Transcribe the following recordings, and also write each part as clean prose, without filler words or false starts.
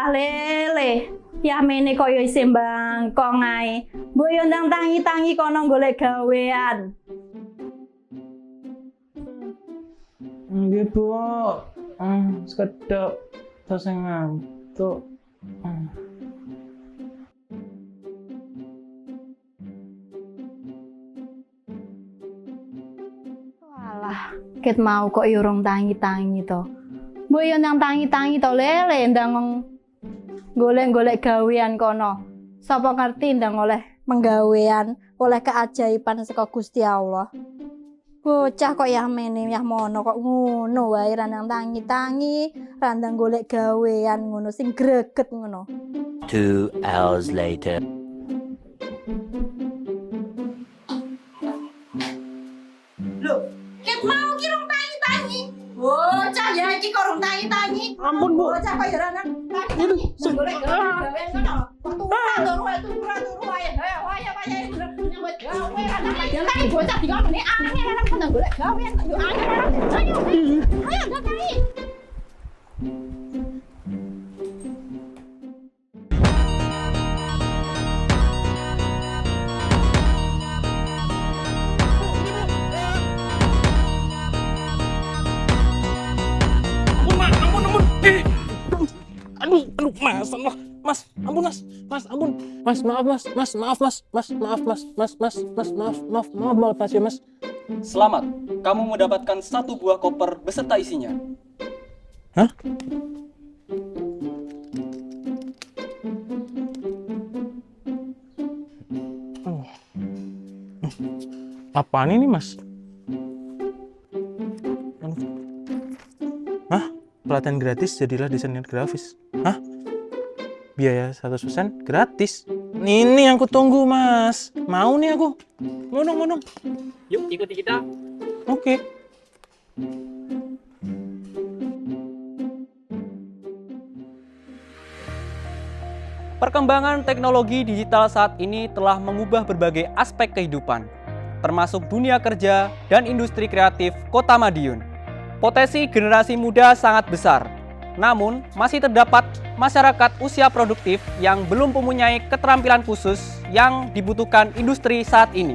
Walah lele, ya mene koyo isih bangkong ae. Mbok yo ndang tangi-tangi kono golek gawean. Nggih, Bu. Sekedap terus ngantuk. Walah, ket mau kok yo urung tangi-tangi to. Mbok yo ndang tangi-tangi to lele ndang golek-golek gawean kono. Sapa ngerti ndang oleh penggawean, oleh keajaiban saka Gusti Allah. Bocah kok ya mene ya mono kok ngono wae randang tangi-tangi, randang golek gawean ngono sing greget ngono. 2 hours later. Loh, ket mau ki rong tangi-tangi. Bocah ya iki kok rong tangi-tangi. Ampun, Bu. Bocah kok ya randang tangi-tangi. Nang golek gawean ngono. Turu wae. Ayo nyambut gawe randang tangi-tangi bocah dikone angel randang golek gawean. Ayo angel. Ayo gawe. Ampun. Aduh, Mas, Allah. Mas, ampun, Mas, ampun. Mas, maaf, Mas ya, Mas. Selamat, kamu mendapatkan 1 buah koper beserta isinya. Hah? Apaan ini, Mas? Hah? Pelatihan gratis jadilah desainer grafis. Hah? Biaya 100% gratis. Ini yang aku tunggu, Mas. Mau nih aku. Ngunung. Yuk, ikuti kita. Oke. Perkembangan teknologi digital saat ini telah mengubah berbagai aspek kehidupan, termasuk dunia kerja dan industri kreatif Kota Madiun. Potensi generasi muda sangat besar, namun masih terdapat masyarakat usia produktif yang belum mempunyai keterampilan khusus yang dibutuhkan industri saat ini.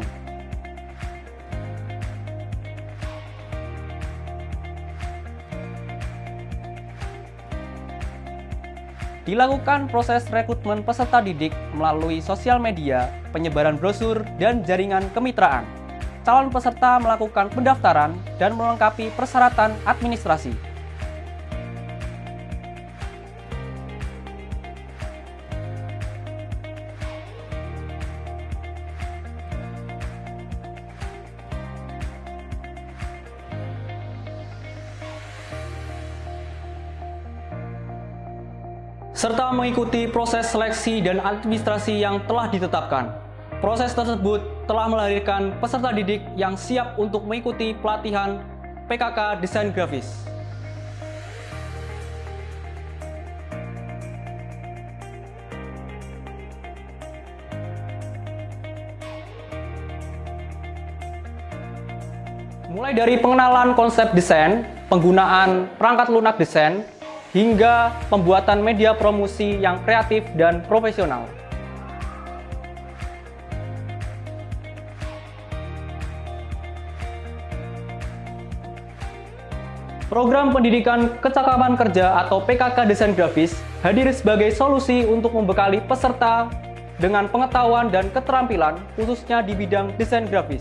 Dilakukan proses rekrutmen peserta didik melalui sosial media, penyebaran brosur, dan jaringan kemitraan. Calon peserta melakukan pendaftaran dan melengkapi persyaratan administrasi. Serta mengikuti proses seleksi dan administrasi yang telah ditetapkan. Proses tersebut telah melahirkan peserta didik yang siap untuk mengikuti pelatihan PKK Desain Grafis. Mulai dari pengenalan konsep desain, penggunaan perangkat lunak desain, hingga pembuatan media promosi yang kreatif dan profesional. Program Pendidikan Kecakapan Kerja atau PKK Desain Grafis hadir sebagai solusi untuk membekali peserta dengan pengetahuan dan keterampilan khususnya di bidang desain grafis.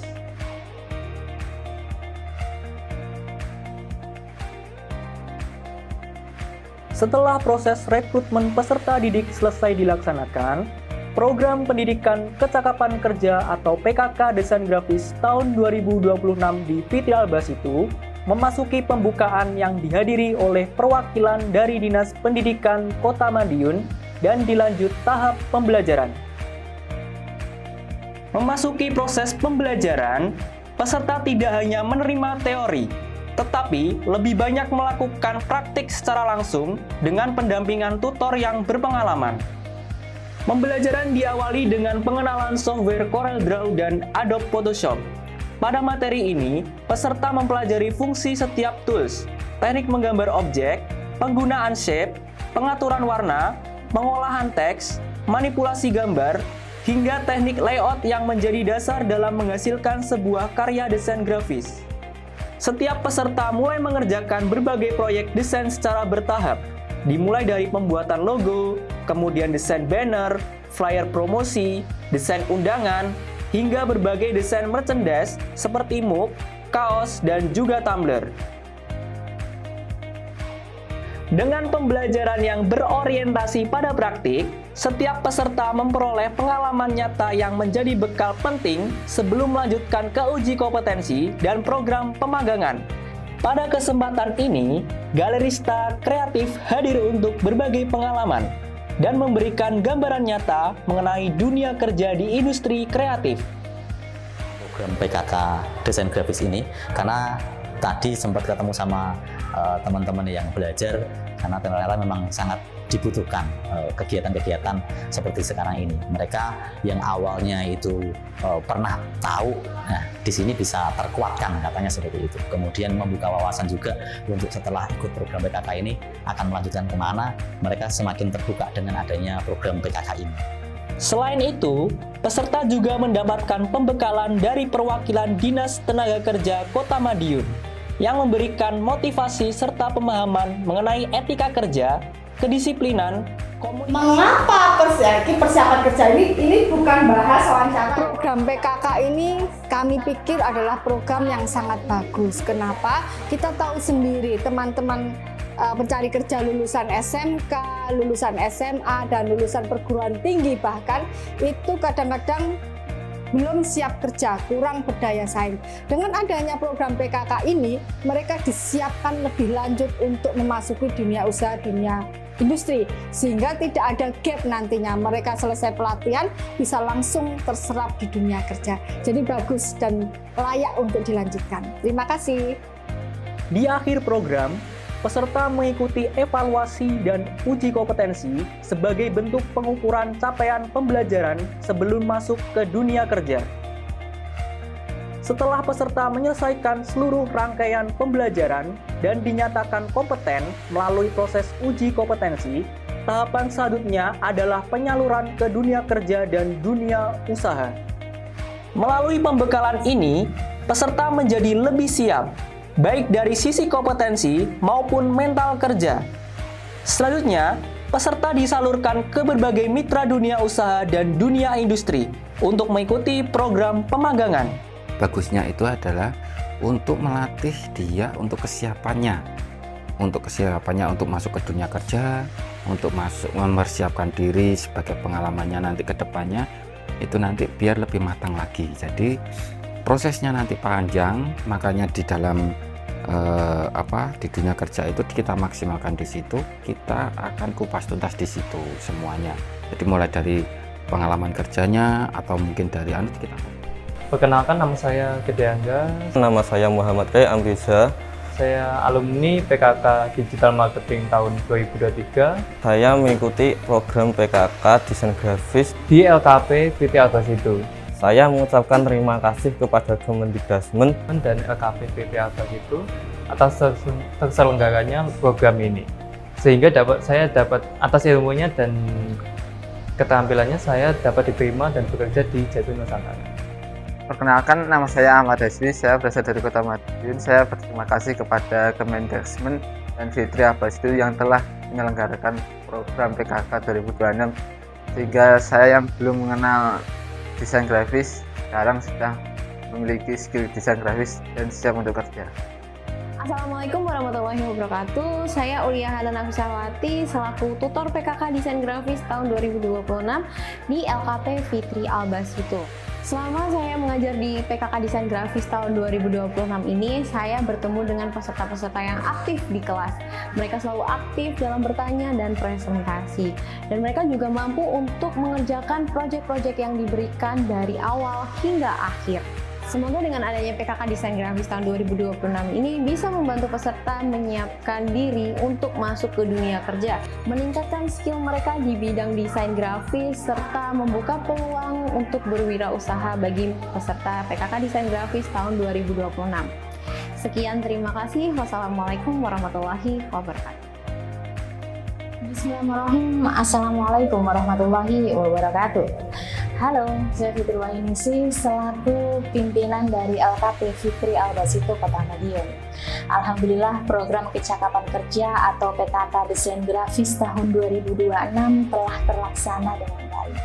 Setelah proses rekrutmen peserta didik selesai dilaksanakan, Program Pendidikan Kecakapan Kerja atau PKK Desain Grafis tahun 2026 di PT Albas itu memasuki pembukaan yang dihadiri oleh perwakilan dari Dinas Pendidikan Kota Madiun dan dilanjut tahap pembelajaran. Memasuki proses pembelajaran, peserta tidak hanya menerima teori, tetapi lebih banyak melakukan praktik secara langsung dengan pendampingan tutor yang berpengalaman. Pembelajaran diawali dengan pengenalan software CorelDRAW dan Adobe Photoshop. Pada materi ini, peserta mempelajari fungsi setiap tools, teknik menggambar objek, penggunaan shape, pengaturan warna, pengolahan teks, manipulasi gambar, hingga teknik layout yang menjadi dasar dalam menghasilkan sebuah karya desain grafis. Setiap peserta mulai mengerjakan berbagai proyek desain secara bertahap, dimulai dari pembuatan logo, kemudian desain banner, flyer promosi, desain undangan, hingga berbagai desain merchandise seperti mug, kaos, dan juga tumbler. Dengan pembelajaran yang berorientasi pada praktik, setiap peserta memperoleh pengalaman nyata yang menjadi bekal penting sebelum melanjutkan ke uji kompetensi dan program pemagangan. Pada kesempatan ini, galerista kreatif hadir untuk berbagi pengalaman dan memberikan gambaran nyata mengenai dunia kerja di industri kreatif. Program PKK desain grafis ini, karena tadi sempat ketemu sama teman-teman yang belajar, karena ternyata memang sangat dibutuhkan kegiatan-kegiatan seperti sekarang ini. Mereka yang awalnya itu pernah tahu, nah di sini bisa terkuatkan katanya seperti itu. Kemudian membuka wawasan juga untuk setelah ikut program PKK ini akan melanjutkan kemana, mereka semakin terbuka dengan adanya program PKK ini. Selain itu, peserta juga mendapatkan pembekalan dari perwakilan Dinas Tenaga Kerja Kota Madiun yang memberikan motivasi serta pemahaman mengenai etika kerja, kedisiplinan, komunikasi. Mengapa persiapan kerja ini bukan bahas wawancara? Program PKK ini kami pikir adalah program yang sangat bagus. Kenapa? Kita tahu sendiri teman-teman pencari kerja lulusan SMK, lulusan SMA, dan lulusan perguruan tinggi bahkan itu kadang-kadang belum siap kerja, kurang berdaya saing. Dengan adanya program PKK ini, mereka disiapkan lebih lanjut untuk memasuki dunia usaha, dunia industri, sehingga tidak ada gap nantinya. Mereka selesai pelatihan bisa langsung terserap di dunia kerja. Jadi bagus dan layak untuk dilanjutkan. Terima kasih. Di akhir program, peserta mengikuti evaluasi dan uji kompetensi sebagai bentuk pengukuran capaian pembelajaran sebelum masuk ke dunia kerja. Setelah peserta menyelesaikan seluruh rangkaian pembelajaran dan dinyatakan kompeten melalui proses uji kompetensi, tahapan selanjutnya adalah penyaluran ke dunia kerja dan dunia usaha. Melalui pembekalan ini, peserta menjadi lebih siap baik dari sisi kompetensi maupun mental kerja. Selanjutnya, peserta disalurkan ke berbagai mitra dunia usaha dan dunia industri untuk mengikuti program pemagangan. Bagusnya itu adalah untuk melatih dia untuk kesiapannya untuk masuk ke dunia kerja, untuk mempersiapkan diri sebagai pengalamannya nanti ke depannya, itu nanti biar lebih matang lagi. Jadi prosesnya nanti panjang, makanya di dalam di dunia kerja itu kita maksimalkan di situ, kita akan kupas tuntas di situ semuanya. Jadi mulai dari pengalaman kerjanya atau mungkin dari kita. Perkenalkan, nama saya Gede Angga. Nama saya Muhammad Ray Amriza. Saya alumni PKK Digital Marketing tahun 2023. Saya mengikuti program PKK Desain Grafis di LKP PT Albasitu. Saya mengucapkan terima kasih kepada Kemendikdasmen dan LKP PT Albasitu atas terselenggaranya program ini. Sehingga saya dapat atas ilmunya dan keterampilannya saya dapat diterima dan bekerja di Jatuh Nusantara. Perkenalkan, nama saya Ahmad Hasbi, saya berasal dari Kota Madiun. Saya berterima kasih kepada Kemendikdasmen dan Fitri Albasitu yang telah menyelenggarakan program PKK 2026, sehingga saya yang belum mengenal desain grafis sekarang sudah memiliki skill desain grafis dan siap untuk kerja. Assalamualaikum warahmatullahi wabarakatuh. Saya Ulia Hana Nafisawati selaku tutor PKK Desain Grafis tahun 2026 di LKP Fitri Albasitu. Selama saya mengajar di PKK Desain Grafis tahun 2026 ini, saya bertemu dengan peserta-peserta yang aktif di kelas. Mereka selalu aktif dalam bertanya dan presentasi. Dan mereka juga mampu untuk mengerjakan proyek-proyek yang diberikan dari awal hingga akhir. Semoga dengan adanya PKK Desain Grafis tahun 2026 ini bisa membantu peserta menyiapkan diri untuk masuk ke dunia kerja, meningkatkan skill mereka di bidang desain grafis, serta membuka peluang untuk berwirausaha bagi peserta PKK Desain Grafis tahun 2026. Sekian, terima kasih. Wassalamualaikum warahmatullahi wabarakatuh. Bismillahirrahmanirrahim. Assalamualaikum warahmatullahi wabarakatuh. Halo, saya Fitri Wahyuningsih selaku pimpinan dari LKP Fitri Albasito Kota Madiun. Alhamdulillah program kecakapan kerja atau PKK Desain Grafis tahun 2026 telah terlaksana dengan baik.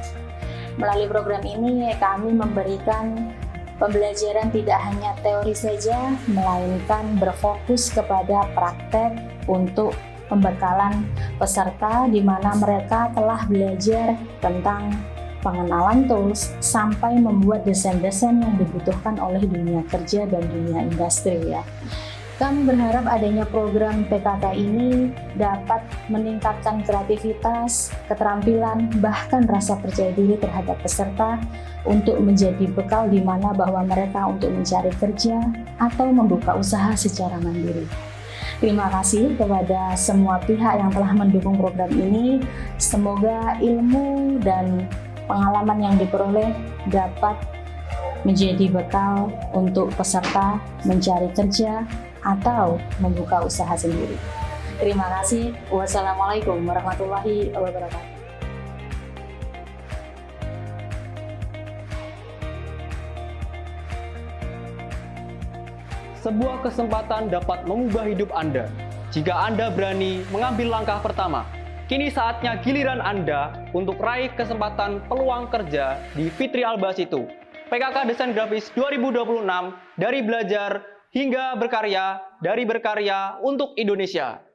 Melalui program ini kami memberikan pembelajaran tidak hanya teori saja, melainkan berfokus kepada praktek untuk pembekalan peserta di mana mereka telah belajar tentang pengenalan tools sampai membuat desain-desain yang dibutuhkan oleh dunia kerja dan dunia industri ya. Kami berharap adanya program PKK ini dapat meningkatkan kreativitas, keterampilan, bahkan rasa percaya diri terhadap peserta untuk menjadi bekal di mana bahwa mereka untuk mencari kerja atau membuka usaha secara mandiri. Terima kasih kepada semua pihak yang telah mendukung program ini. Semoga ilmu dan pengalaman yang diperoleh dapat menjadi bekal untuk peserta mencari kerja atau membuka usaha sendiri. Terima kasih. Wassalamualaikum warahmatullahi wabarakatuh. Sebuah kesempatan dapat mengubah hidup Anda jika Anda berani mengambil langkah pertama. Kini saatnya giliran Anda untuk raih kesempatan peluang kerja di Fitri Albasito. PKK Desain Grafis 2026, dari belajar hingga berkarya, dari berkarya untuk Indonesia.